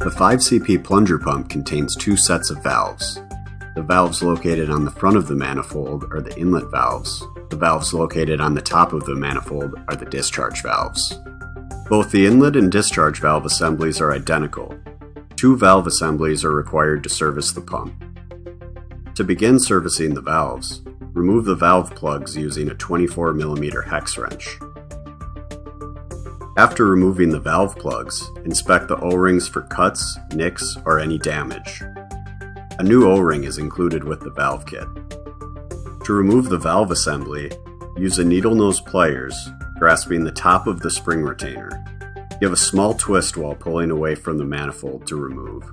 The 5CP plunger pump contains two sets of valves. The valves located on the front of the manifold are the inlet valves. The valves located on the top of the manifold are the discharge valves. Both the inlet and discharge valve assemblies are identical. Two valve assemblies are required to service the pump. To begin servicing the valves, remove the valve plugs using a 24mm hex wrench. After removing the valve plugs, inspect the O-rings for cuts, nicks, or any damage. A new O-ring is included with the valve kit. To remove the valve assembly, use a needle nose pliers, grasping the top of the spring retainer. Give a small twist while pulling away from the manifold to remove.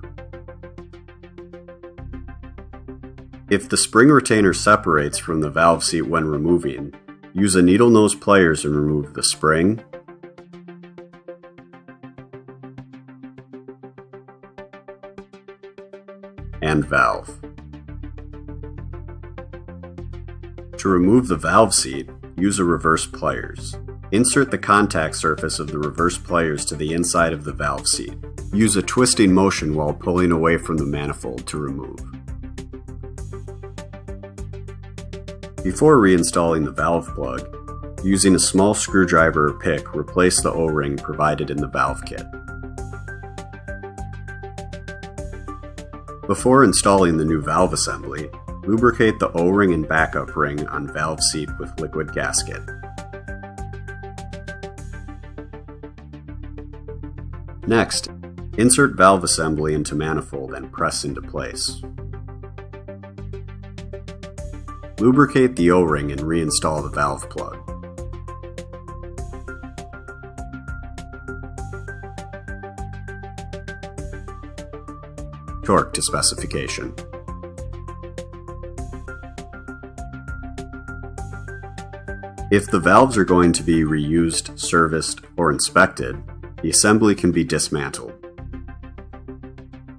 If the spring retainer separates from the valve seat when removing, use a needle nose pliers and remove the spring, and valve. To remove the valve seat, use a reverse pliers. Insert the contact surface of the reverse pliers to the inside of the valve seat. Use a twisting motion while pulling away from the manifold to remove. Before reinstalling the valve plug, using a small screwdriver or pick, replace the O-ring provided in the valve kit. Before installing the new valve assembly, lubricate the O-ring and backup ring on valve seat with liquid gasket. Next, insert valve assembly into manifold and press into place. Lubricate the O-ring and reinstall the valve plug. Torque to specification. If the valves are going to be reused, serviced, or inspected, the assembly can be dismantled.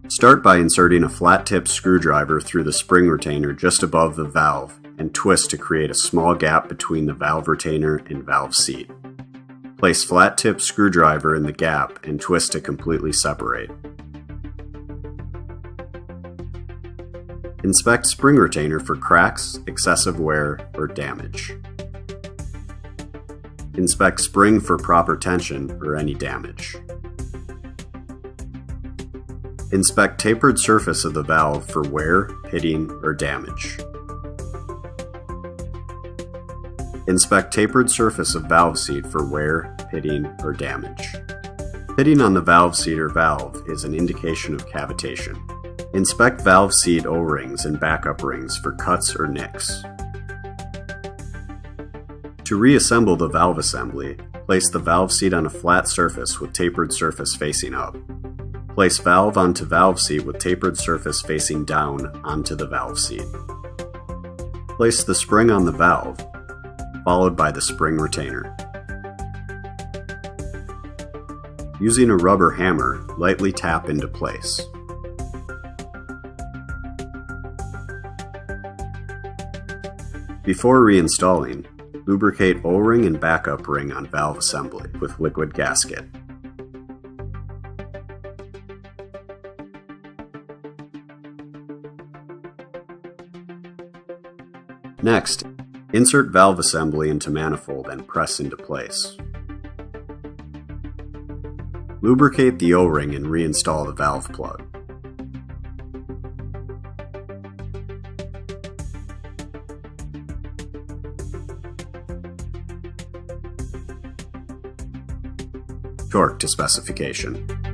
Start by inserting a flat-tip screwdriver through the spring retainer just above the valve and twist to create a small gap between the valve retainer and valve seat. Place flat-tip screwdriver in the gap and twist to completely separate. Inspect spring retainer for cracks, excessive wear, or damage. Inspect spring for proper tension or any damage. Inspect tapered surface of the valve for wear, pitting, or damage. Inspect tapered surface of valve seat for wear, pitting, or damage. Pitting on the valve seat or valve is an indication of cavitation. Inspect valve seat O-rings and backup rings for cuts or nicks. To reassemble the valve assembly, place the valve seat on a flat surface with tapered surface facing up. Place valve onto valve seat with tapered surface facing down onto the valve seat. Place the spring on the valve, followed by the spring retainer. Using a rubber hammer, lightly tap into place. Before reinstalling, lubricate O-ring and backup ring on valve assembly with liquid gasket. Next, insert valve assembly into manifold and press into place. Lubricate the O-ring and reinstall the valve plug. Torque to specification.